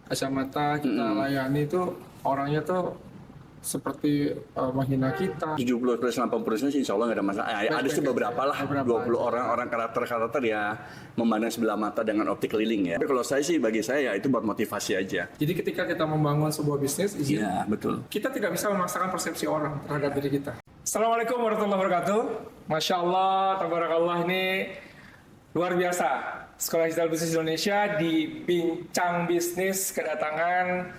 kacamata kita layani itu orangnya tuh seperti menghina kita. 70%-80% sih insya Allah nggak ada masalah. Ada sih beberapa lah, 20 orang karakter ya memandang sebelah mata dengan optik keliling ya. Tapi kalau saya sih, bagi saya ya itu buat motivasi aja. Jadi ketika kita membangun sebuah bisnis, Iya, betul. kita tidak bisa memaksakan persepsi orang terhadap diri kita. Assalamualaikum warahmatullahi wabarakatuh. Masya Allah, tabarakallah, ini luar biasa. Sekolah Digital Bisnis Indonesia di Bincang Bisnis kedatangan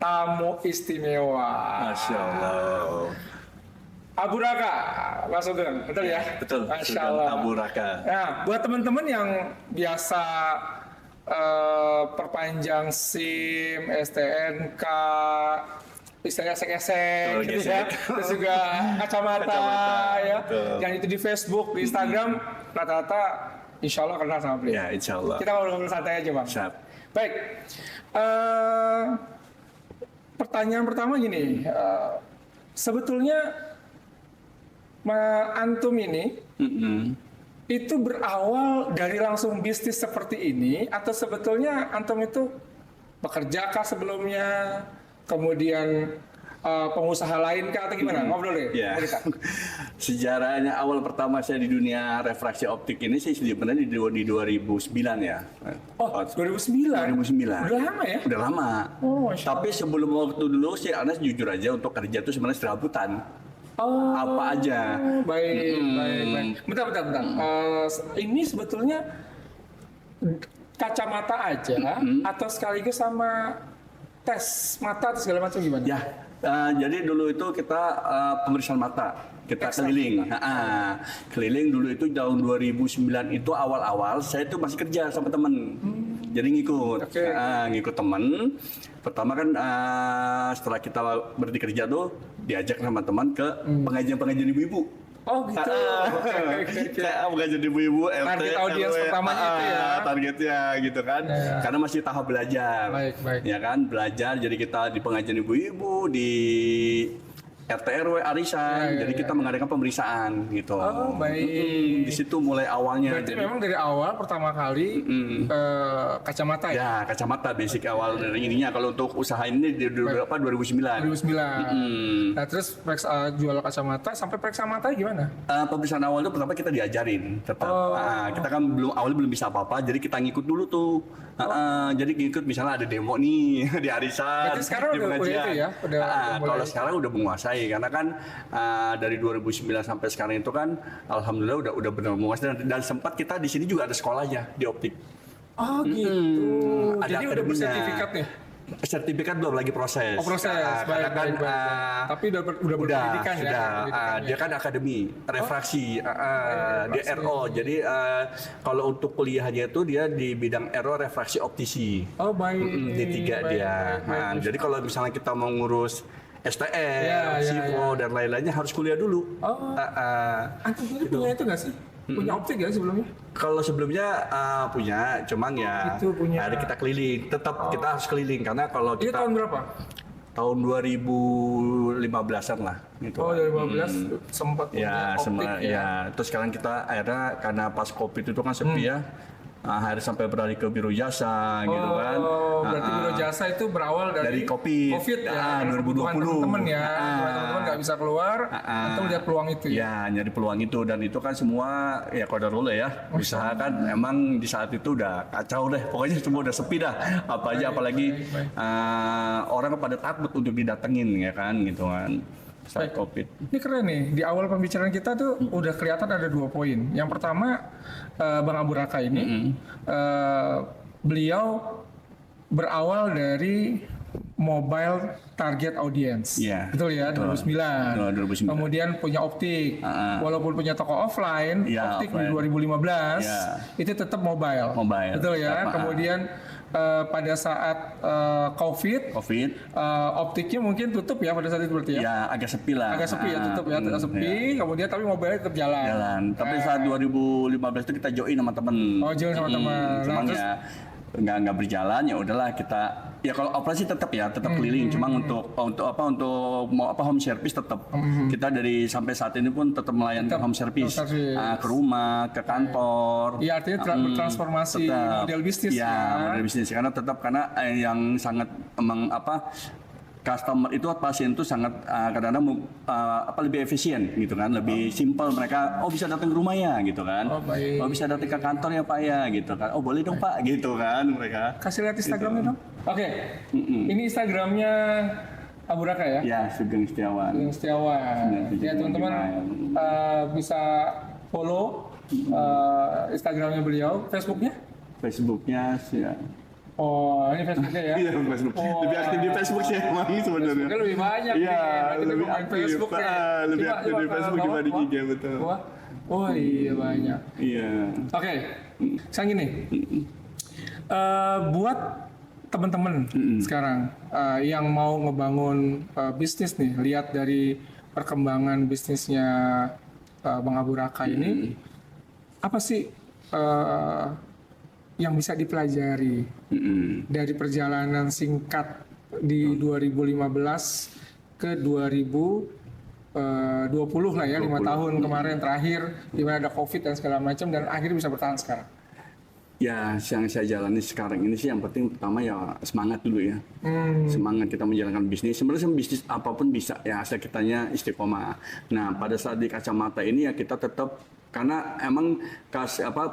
tamu istimewa. Masya Allah. Abu Raka, Mas Sugeng, betul ya? Betul. Masya Allah. Abu Raka. Nah, buat teman-teman yang biasa perpanjang SIM, STNK, istilahnya esek-esek gitu ya, terus juga kacamata ya, betul. yang itu di Facebook, di Instagram, rata-rata insya Allah kenal sama beliau. Ya, insya Allah. Kita ngobrol santai aja, Bang. Siap. Baik, pertanyaan pertama gini, sebetulnya Antum ini itu berawal dari langsung bisnis seperti ini, atau sebetulnya Antum itu bekerjakah sebelumnya, kemudian pengusaha lain kah, atau gimana? Ngobrol deh. Ya. Sejarahnya awal pertama saya di dunia refraksi optik ini sih sebenarnya di 2009 ya. Oh, 2009? 2009. Udah lama ya? Udah lama. Oh, Masya Allah. Tapi sebelum waktu dulu sih, Anas jujur aja untuk kerja tuh sebenarnya serabutan. Oh, Apa aja. baik, baik. Bentar. Ini sebetulnya kacamata aja, atau sekaligus sama tes mata atau segala macam gimana? Ya, jadi dulu itu kita pemeriksaan mata, kita keliling. Keliling dulu itu tahun 2009 itu awal-awal saya tuh masih kerja sama temen. Jadi ngikut, ngikut temen. Pertama kan setelah kita berhenti kerja tuh diajak sama teman ke pengajian-pengajian ibu-ibu. Oh gitu. Pengajian ibu-ibu, RT, Target audiens pertamanya itu ya. Targetnya gitu kan. Karena masih tahap belajar. Baik. Ya kan, belajar. Jadi kita di pengajian ibu-ibu, di RT RW arisan. Jadi kita mengadakan pemeriksaan gitu. Oh, baik. Di situ mulai awalnya. Berarti memang dari awal pertama kali kacamata ya? Ya, kacamata basic awal dari ininya. Kalau untuk usaha ini di 2009. 2009. Nah, terus periksa, jual kacamata sampai periksa mata gimana? Pemeriksaan awal itu pertama kita diajarin tetap. Kita kan belum bisa apa-apa, jadi kita ngikut dulu tuh. Jadi ngikut misalnya ada demo nih di arisan. Berarti sekarang di udah pengajian. itu ya? Udah mulai. Kalau sekarang udah menguasai karena kan dari 2009 sampai sekarang itu kan alhamdulillah udah benar menguasai, dan sempat kita di sini juga ada sekolahnya di optik. Oh gitu. Ada Jadi udah akademinya. bersertifikat nih? Sertifikat belum lagi proses. Oh, proses. Baik. Tapi udah berpendidikan sudah. ya? Dia kan akademi refraksi, dia RO. Jadi kalau untuk kuliahnya itu dia di bidang RO refraksi optisi. Oh baik. D3 dia. Jadi kalau misalnya kita mau ngurus STM, SIVO dan lain-lainnya harus kuliah dulu. Antum sendiri punya itu nggak sih? Punya optik ya sebelumnya? Kalau sebelumnya punya, cuman ya Itu punya. ada kita keliling. Tetap kita harus keliling karena kalau Ini kita tahun berapa? tahun 2015-an lah gitu. Oh 2015 sempat Ya, punya optik ya. Terus sekarang kita akhirnya karena pas Covid itu kan sepi ya. Akhirnya sampai beralih ke biro jasa gitu kan. Oh, berarti biro jasa itu berawal dari COVID ya. 2020. Teman-teman ya. Teman-teman nggak bisa keluar, atau lihat peluang itu ya. Ya, nyari peluang itu, dan itu kan semua ya qadarullah ya. Usaha kan emang di saat itu udah kacau deh. Pokoknya semua udah sepi dah. Apa aja, apalagi orang pada takut untuk didatengin ya kan gitu kan. Saat COVID. Ini keren nih, di awal pembicaraan kita tuh udah kelihatan ada 2 poin. Yang pertama, Bang Abu Raka ini, beliau berawal dari mobile target audience. Betul ya, 2009. Kemudian punya optik. Walaupun punya toko offline, optik di 2015, itu tetap mobile. Betul ya. Kemudian pada saat COVID, optiknya mungkin tutup ya pada saat itu berarti ya? Ya, agak sepi lah. Agak sepi ya, tutup ya, sepi. Kemudian tapi mobile tetap jalan. Tapi saat 2015 itu kita join sama temen. Oh, join sama teman. Cuman Nah, terus ya nggak berjalan, ya udahlah kita, ya kalau operasi tetap keliling, cuma untuk mau home service tetap kita dari sampai saat ini pun tetap melayani home service, ke rumah, ke kantor. Iya, artinya bertransformasi model bisnis model bisnis, karena yang sangat customer itu, pasien itu sangat kadang-kadang lebih efisien gitu kan, lebih simpel. Mereka bisa datang ke rumah ya gitu kan, bisa datang ke kantor ya Pak ya gitu kan, boleh dong Pak gitu kan mereka. Kasih lihat Instagramnya dong. Oke. Ini Instagramnya Abu Raka ya? Ya, Sugeng Setiawan. Ya teman-teman bisa follow Instagramnya beliau. Facebooknya sih ya. Oh, ini Facebooknya ya? Iya, Facebook. Lebih aktif di Facebook sih emang sebenarnya. Facebooknya lebih banyak nih. Iya, lebih aktif Facebook lebih aktif di Facebook dibanding di IG, betul. Oh iya, banyak. Iya. Oke, sekarang gini. Buat teman-teman sekarang yang mau ngebangun bisnis nih, lihat dari perkembangan bisnisnya Bang Abu Raka ini, apa sih yang bisa dipelajari dari perjalanan singkat di 2015 ke 2020 lah ya, 5 tahun kemarin terakhir, di mana ada COVID dan segala macam, dan akhirnya bisa bertahan sekarang? Ya, yang saya jalani sekarang ini sih yang penting pertama ya semangat dulu ya. Semangat kita menjalankan bisnis. Sebenarnya bisnis apapun bisa ya, asal kitanya istiqomah. Nah, pada saat di kacamata ini ya kita tetap, karena emang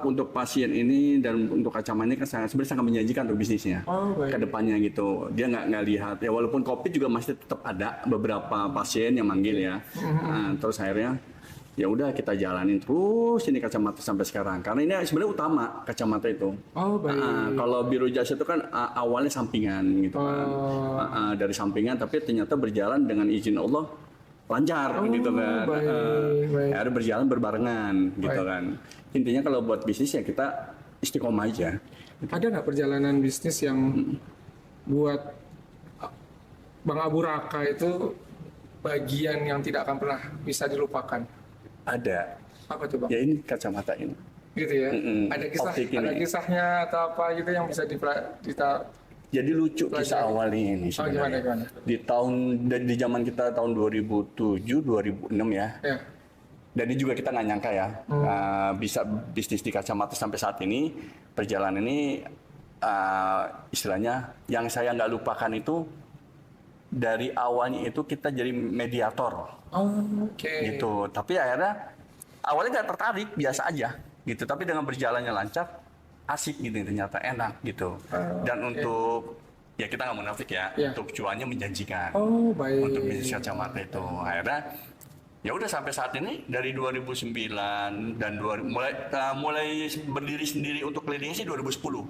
untuk pasien ini dan untuk kacamata ini kan sebenarnya sangat menjanjikan untuk bisnisnya ke depannya gitu. Dia nggak lihat ya, walaupun COVID juga masih tetap ada beberapa pasien yang manggil ya. Terus akhirnya ya udah kita jalanin terus ini kacamata sampai sekarang, karena ini sebenarnya utama kacamata itu. Kalau biru jasa itu kan awalnya sampingan gitu kan, dari sampingan, tapi ternyata berjalan dengan izin Allah lancar gitu kan. Ada berjalan berbarengan gitu kan. Intinya kalau buat bisnis ya kita istiqomah aja. Ada nggak perjalanan bisnis yang buat Bang Abu Raka itu bagian yang tidak akan pernah bisa dilupakan? Ada. Apa tuh Bang? Ya ini kacamata ini. Gitu ya. Ada kisahnya atau apa gitu yang bisa kita. Jadi lucu kisah awalnya ini sebenarnya. Gimana? Di zaman kita tahun 2007, 2006 ya. Jadi juga kita nggak nyangka ya bisa bisnis di kacamata sampai saat ini. Perjalanan ini istilahnya yang saya nggak lupakan itu, dari awalnya itu kita jadi mediator, gitu. Tapi akhirnya awalnya nggak tertarik, biasa aja, gitu. Tapi dengan berjalannya lancar, asik gitu, ternyata enak gitu. Dan untuk ya kita nggak munafik ya, untuk cuannya menjanjikan. Untuk bisnis kacamata itu, akhirnya ya udah sampai saat ini dari 2009 dan mulai berdiri sendiri untuk kelilingnya sih 2010.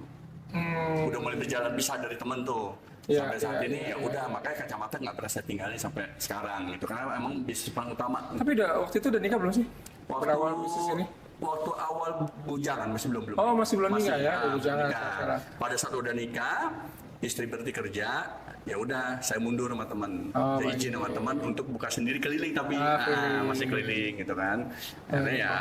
Udah mulai berjalan bisa dari temen tuh. Sampai saat ini ya udah, makanya kacamata nggak pernah saya tinggalin sampai sekarang gitu, karena emang bisnis paling utama. Tapi waktu itu udah nikah belum sih? Berawal bisnis ini? Waktu awal bujangan masih belum. Oh, masih belum nikah ya? Bujangan sekarang. Pada saat udah nikah, istri berhenti kerja, ya udah saya mundur sama teman, saya izin sama teman untuk buka sendiri keliling, tapi masih keliling gitu kan. Karena ya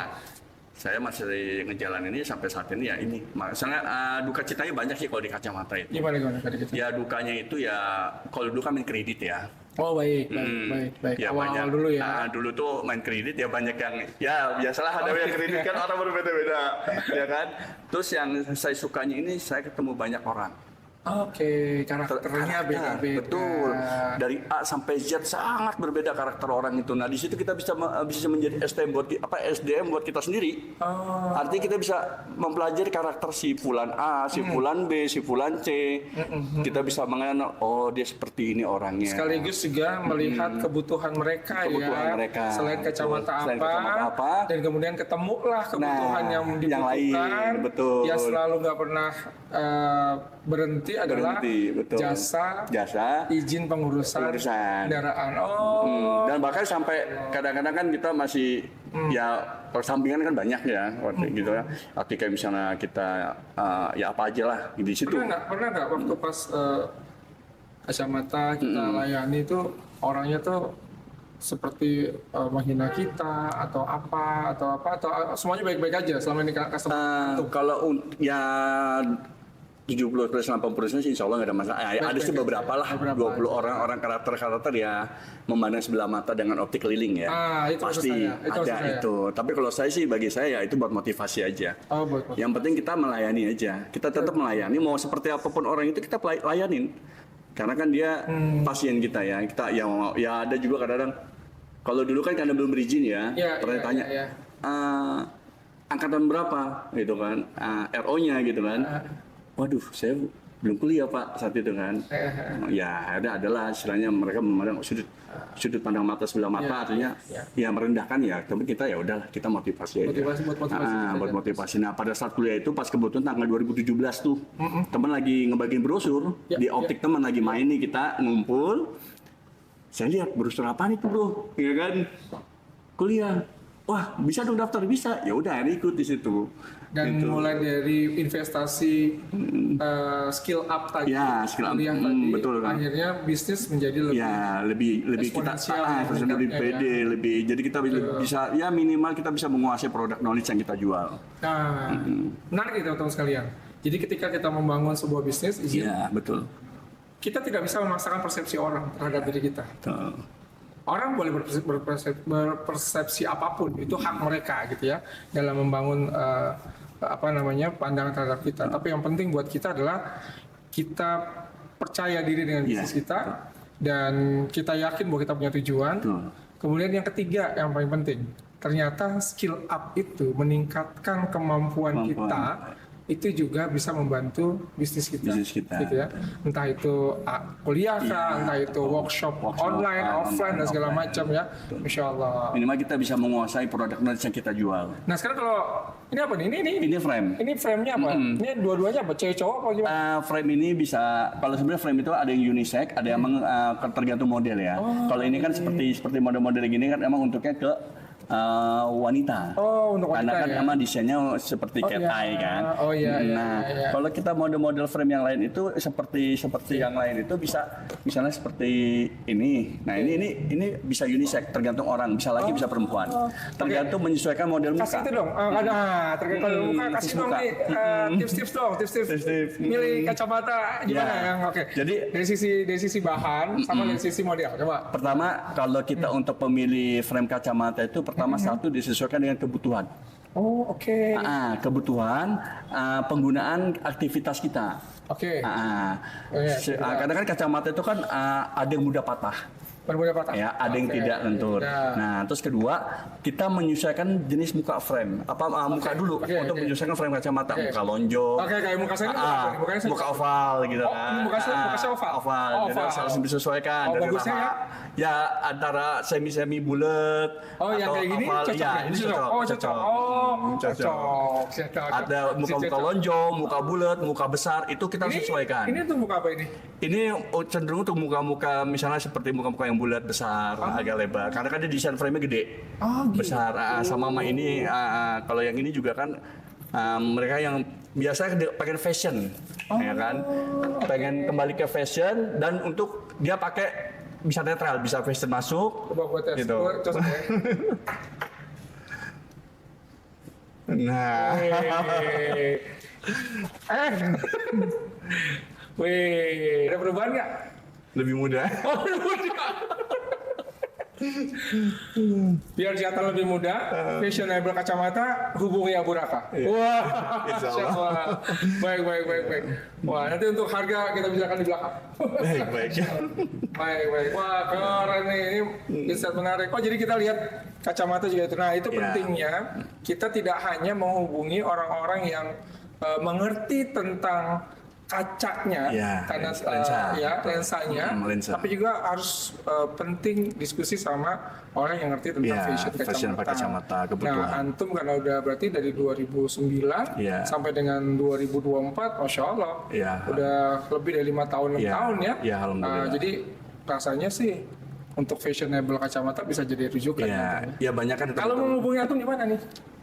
saya masih ngejalan ini sampai saat ini ya ini. Maksudnya duka citanya banyak sih kalau di kacamata itu. Gimana? Ya dukanya itu ya, kalau dulu kan main kredit ya. Oh baik. Ya, awal dulu ya. Dulu tuh main kredit ya, banyak yang ya biasalah ada yang kredit kan, orang berbeda-beda ya kan. Terus yang saya sukanya ini, saya ketemu banyak orang. Karakternya beda-beda. Betul. Dari A sampai Z sangat berbeda karakter orang itu. Nah, di situ kita bisa menjadi SDM buat kita sendiri. Artinya kita bisa mempelajari karakter si fulan A, si fulan B, si fulan C. Kita bisa mengenal, dia seperti ini orangnya. Sekaligus juga melihat kebutuhan mereka. Selain kacamata apa, dan kemudian ketemulah kebutuhan yang dibutuhkan. Yang lain, betul. Yang selalu nggak pernah berhenti adalah jasa izin pengurusan kendaraan. Dan bahkan sampai kadang-kadang kan kita masih ya persampingan kan banyak ya, gitu ya. Ketika misalnya kita ya apa aja lah di situ. Pernah nggak waktu pas kacamata kita layani itu orangnya tuh seperti menghina kita atau semuanya baik-baik aja selama ini customer? Kalau ya 70%, 80% sih insya Allah nggak ada masalah. Ada sih beberapa lah, 20 orang karakter ya memandang sebelah mata dengan optik keliling ya. Itu pasti ada itu. Tapi kalau saya sih, bagi saya itu buat motivasi aja. Yang penting kita melayani aja. Kita tetap melayani, mau seperti apapun orang itu kita layanin. Karena kan dia pasien kita ya. Kita ya ada juga kadang-kadang, kalau dulu kan karena belum berizin ya, pernah tanya. Angkatan berapa gitu kan, RO-nya gitu kan. Waduh, saya belum kuliah Pak saat itu kan. Ya adalah istilahnya mereka memandang sudut pandang mata sebelah mata, artinya ya merendahkan ya. Tapi kita ya udahlah, kita motivasi aja. Buat motivasi. Nah pada saat kuliah itu pas kebetulan tanggal 2017 tuh, teman lagi ngebagiin brosur di optik, teman lagi main nih, kita ngumpul. Saya lihat brosur apaan itu bro, ya kan, kuliah. Wah bisa dong daftar, bisa. Ya udah ikut di situ. Dan gitu. Mulai dari investasi skill up tadi, skill up, betul kan. Akhirnya bisnis menjadi lebih kita lebih pede, lebih, jadi kita bisa ya minimal kita bisa menguasai produk knowledge yang kita jual. Menarik itu teman sekalian. Jadi ketika kita membangun sebuah bisnis, betul. Kita tidak bisa memaksakan persepsi orang terhadap diri kita. Orang boleh berpersepsi apapun, itu hak mereka gitu ya dalam membangun pandangan terhadap kita. Tapi yang penting buat kita adalah kita percaya diri dengan bisnis kita dan kita yakin bahwa kita punya tujuan. Kemudian yang ketiga yang paling penting, ternyata skill up itu meningkatkan kemampuan kita. Itu juga bisa membantu bisnis kita. Gitu ya. Entah itu kuliah kah, entah itu workshop online, offline, dan segala macam ya. Insya Allah. Minimal kita bisa menguasai produk knowledge yang kita jual. Nah sekarang kalau ini apa nih? Ini frame. Ini frame-nya apa? Ini dua-duanya apa? Cewek cowok apa gimana? Frame ini bisa, kalau sebenarnya frame itu ada yang unisex, ada yang tergantung model ya. Kalau ini kan seperti model-model gini kan emang untuknya ke wanita. Untuk wanita. Karena kan emang desainnya seperti cat eye kan. Kalau kita model-model frame yang lain itu seperti yang lain itu bisa misalnya seperti ini. Nah, ini bisa unisex, tergantung orang, bisa laki bisa perempuan. Tergantung menyesuaikan model muka. Kasih itu dong. Tergantung muka, kasih dong nih tips-tips dong, tips-tips. Milih kacamata gimana yang Jadi dari sisi bahan sama dari sisi model. Coba. Pertama, kalau kita untuk pemilih frame kacamata itu pertama satu disesuaikan dengan kebutuhan. Kebutuhan penggunaan aktivitas kita. Kadang-kadang kacamata itu kan ada yang mudah patah. Ya, ada yang tidak lentur. Nah, terus kedua, kita menyesuaikan jenis muka frame. Muka dulu untuk menyesuaikan frame kacamata. Muka lonjong. Kayak muka saya muka oval gitu kan. Muka saya oval. Jadi harus disesuaikan. Ya, antara semi bulat atau yang kayak gini oval. Ini cocok. Ada muka lonjong, muka bulat, muka besar, itu kita sesuaikan. Ini untuk muka apa ini? Ini cenderung untuk muka-muka misalnya seperti muka-muka yang bulat besar, agak lebar. Karena kan dia desain frame-nya gede, besar. Sama ini, kalau yang ini juga kan mereka yang biasa pakai fashion, ya kan? Pengen kembali ke fashion dan untuk dia pakai bisa netral, bisa fashion masuk. Coba buat tes. Gitu. Nah. Wih, ada perubahan nggak? Lebih mudah. Biar kelihatan lebih mudah, fashionable kacamata, hubungi Abu Raka. Wah, insyaallah. Baik. Wah, nanti untuk harga kita bicarakan di belakang. Baik. Wah, keren nih, ini bisa menarik. Jadi kita lihat kacamata juga itu. Nah, itu pentingnya kita tidak hanya menghubungi orang-orang yang mengerti tentang kacanya, karena lensanya, tapi juga harus penting diskusi sama orang yang ngerti tentang fashion kacamata. Nah, antum karena udah berarti dari 2009 sampai dengan 2024, masya Allah, udah lebih dari 5 tahun, 6 tahun ya. Jadi rasanya sih untuk fashionable kacamata bisa jadi rujukan. Ya banyak kan. Kalau menghubungi antum di mana nih?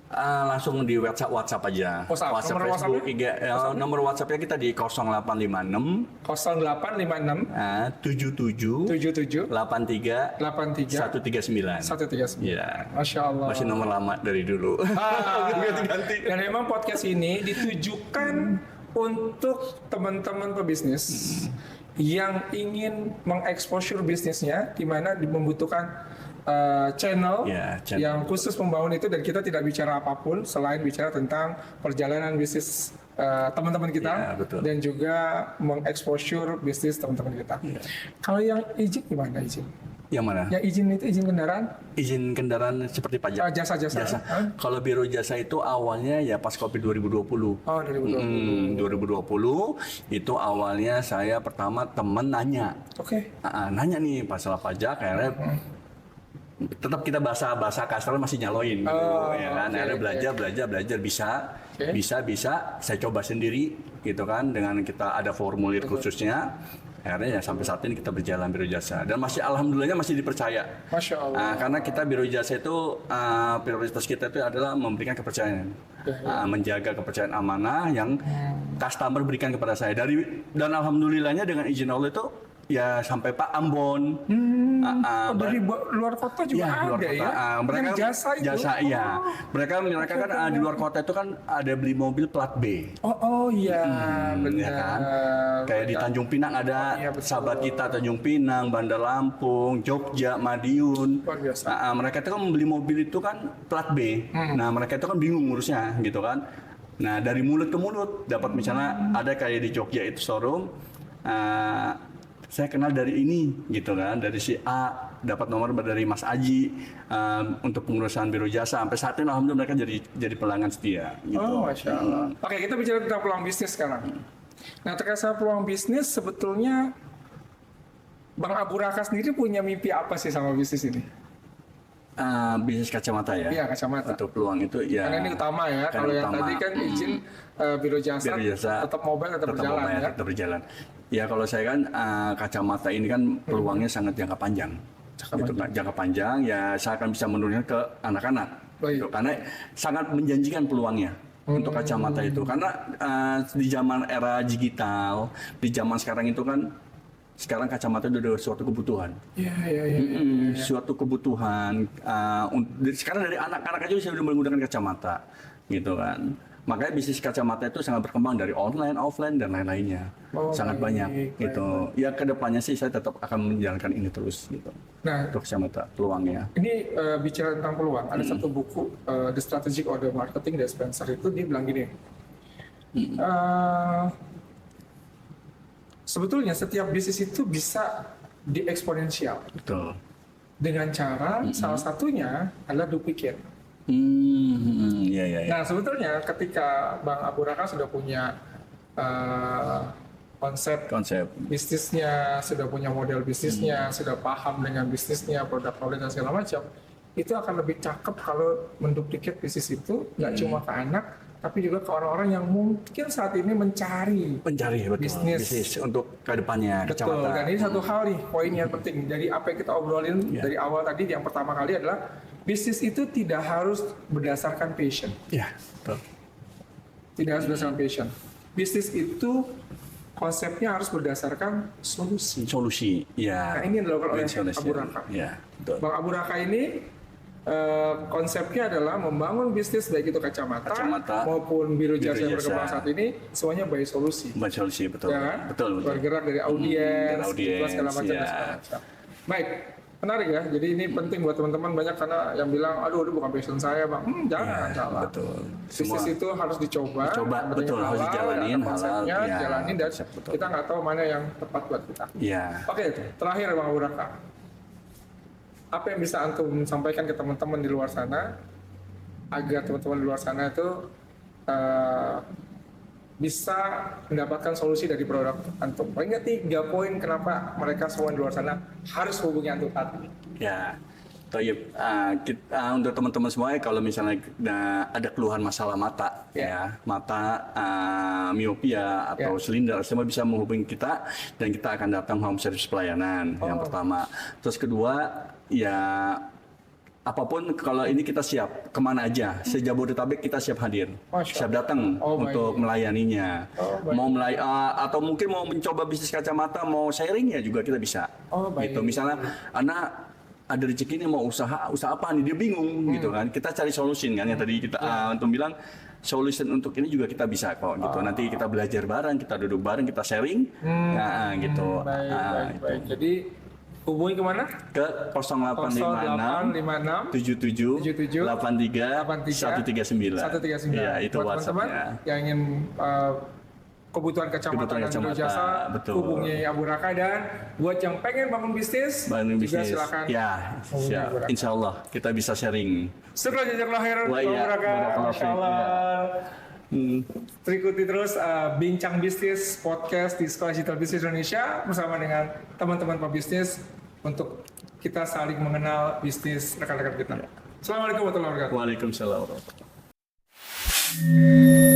Langsung di WhatsApp aja. WhatsApp Facebook, IG, nomor WhatsAppnya kita di 0856 77 83 139. Ya. Masya Allah. Masih nomor lama dari dulu. Dan memang podcast ini ditujukan untuk teman-teman pebisnis yang ingin mengeksposur bisnisnya, di mana membutuhkan channel yang khusus membangun itu, dan kita tidak bicara apapun selain bicara tentang perjalanan bisnis teman-teman kita dan juga mengeksposur bisnis teman-teman kita. Kalau yang izin gimana izin? Yang mana? Yang izin itu izin kendaraan? Izin kendaraan seperti pajak. Jasa. Kalau biro jasa itu awalnya ya pas Covid 2020. Oh, 2020. 2020 itu awalnya saya pertama temen nanya. Oke. Nanya nih masalah pajak, akhirnya tetap kita bahasa kasar masih nyaloin gitu, ya kan. Akhirnya belajar bisa saya coba sendiri gitu kan, dengan kita ada formulir khususnya. Akhirnya ya sampai saat ini kita berjalan biro jasa dan masih alhamdulillahnya masih dipercaya. Masya Allah. Karena kita biro jasa itu prioritas kita itu adalah memberikan kepercayaan, menjaga kepercayaan amanah yang customer berikan kepada saya dan alhamdulillahnya dengan izin Allah itu ya sampai Pak Ambon. Dari luar kota juga ada ya? Mereka jasa itu? Iya. Mereka kan di luar kota itu kan ada beli mobil plat B. Oh iya, benar. Ya kan? Kayak di Tanjung Pinang ada sahabat kita Tanjung Pinang, Bandar Lampung, Jogja, Madiun. Luar biasa. Mereka itu kan membeli mobil itu kan plat B. Nah mereka itu kan bingung ngurusnya gitu kan. Nah dari mulut ke mulut dapat misalnya ada kayak di Jogja itu showroom. Saya kenal dari ini gitu kan, dari si A, dapat nomor dari Mas Aji untuk pengurusan biro jasa. Sampai saat ini alhamdulillah mereka jadi pelanggan setia gitu. Oh, Masya Allah. Oke, kita bicara tentang peluang bisnis sekarang. Nah, terkait sama peluang bisnis, sebetulnya Bang Abu Raka sendiri punya mimpi apa sih sama bisnis ini? Bisnis kacamata ya? Iya, kacamata. Untuk peluang itu ya. Karena ini utama ya. Kalau yang tadi kan izin biro jasa tetap mobile tetap berjalan. Ya kalau saya kan kacamata ini kan peluangnya sangat jangka panjang. Jangka panjang ya saya akan bisa menurunkan ke anak-anak. Gitu. Karena sangat menjanjikan peluangnya untuk kacamata itu. Karena di zaman era digital, di zaman sekarang itu kan sekarang kacamata itu udah suatu kebutuhan. Iya. Suatu kebutuhan. Sekarang dari anak-anak aja sudah menggunakan kacamata, gitu kan. Makanya bisnis kacamata itu sangat berkembang dari online, offline dan lain-lainnya. Sangat banyak gitu. Ya kedepannya sih saya tetap akan menjalankan ini terus gitu. Nah, untuk kacamata peluangnya. Ini bicara tentang peluang. Ada satu buku The Strategic Order Marketing dari Spencer itu dia bilang gini. Sebetulnya setiap bisnis itu bisa dieksponensial. Betul. Dengan cara salah satunya adalah duplicate. Iya. Nah sebetulnya ketika Bang Abu Raka sudah punya konsep bisnisnya, sudah punya model bisnisnya, sudah paham dengan bisnisnya, produk dan segala macam, itu akan lebih cakep kalau menduplikat bisnis itu nggak cuma ke anak, tapi juga ke orang-orang yang mungkin saat ini mencari bisnis untuk kedepannya. Betul. Dan ini satu hal nih, poin yang penting dari apa yang kita obrolin dari awal tadi, yang pertama kali adalah bisnis itu tidak harus berdasarkan passion. Iya, betul. Tidak harus berdasarkan passion. Bisnis itu konsepnya harus berdasarkan solusi. Ya. Nah, ini dilakukan oleh Abu Raka. Ya, betul. Bang Abu Raka ini konsepnya adalah membangun bisnis baik itu kacamata maupun biro jasa yang berkembang saat ini semuanya by solusi. By solusi, betul. Ya kan? Betul. Bergerak dari audiens, segala macam. Baik. Menarik ya, jadi ini penting buat teman-teman banyak karena yang bilang, aduh bukan passion saya bang, jangan salah. Betul. Bisnis itu harus dicoba, betul, harus dijalanin, konsepnya, jalanin dan kita nggak tahu mana yang tepat buat kita. Oke, terakhir Bang Abu Raka, apa yang bisa antum sampaikan ke teman-teman di luar sana agar teman-teman di luar sana itu bisa mendapatkan solusi dari produk antum? Paling nggak 3 poin kenapa mereka semua di luar sana harus hubungi antum saat ini? Ya, untuk teman-teman semuanya kalau misalnya ada keluhan masalah mata, mata, miopia atau silinder, semua bisa menghubungi kita dan kita akan datang home service pelayanan. Yang pertama, terus kedua ya. Apapun kalau ini kita siap kemana aja, se-Jabodetabek kita siap hadir, siap datang untuk melayaninya. Mau atau mungkin mau mencoba bisnis kacamata, mau sharing ya juga kita bisa. Gitu. Misalnya, anak ada rezeki ini mau usaha apa nih, dia bingung gitu kan. Kita cari solution kan, yang tadi kita Antum bilang solution untuk ini juga kita bisa kok gitu. Nanti kita belajar bareng, kita duduk bareng, kita sharing, gitu. Baik. Jadi hubungi kemana? Ke 0856 77 83 139. Iya, itu buat teman-teman yang ingin kebutuhan kacamata dan jasa, hubungi Abu Raka. Dan buat yang pengen bangun bisnis, juga silakan. Ya, siap. Insya Allah kita bisa sharing. Syukur jazakallahu khairan Abu Raka. Masya Allah. Ikuti terus Bincang Bisnis Podcast di Sekolah Digital Bisnis Indonesia bersama dengan teman-teman pebisnis untuk kita saling mengenal bisnis rekan-rekan kita. Assalamualaikum warahmatullahi wabarakatuh. Waalaikumsalam warahmatullahi wabarakatuh.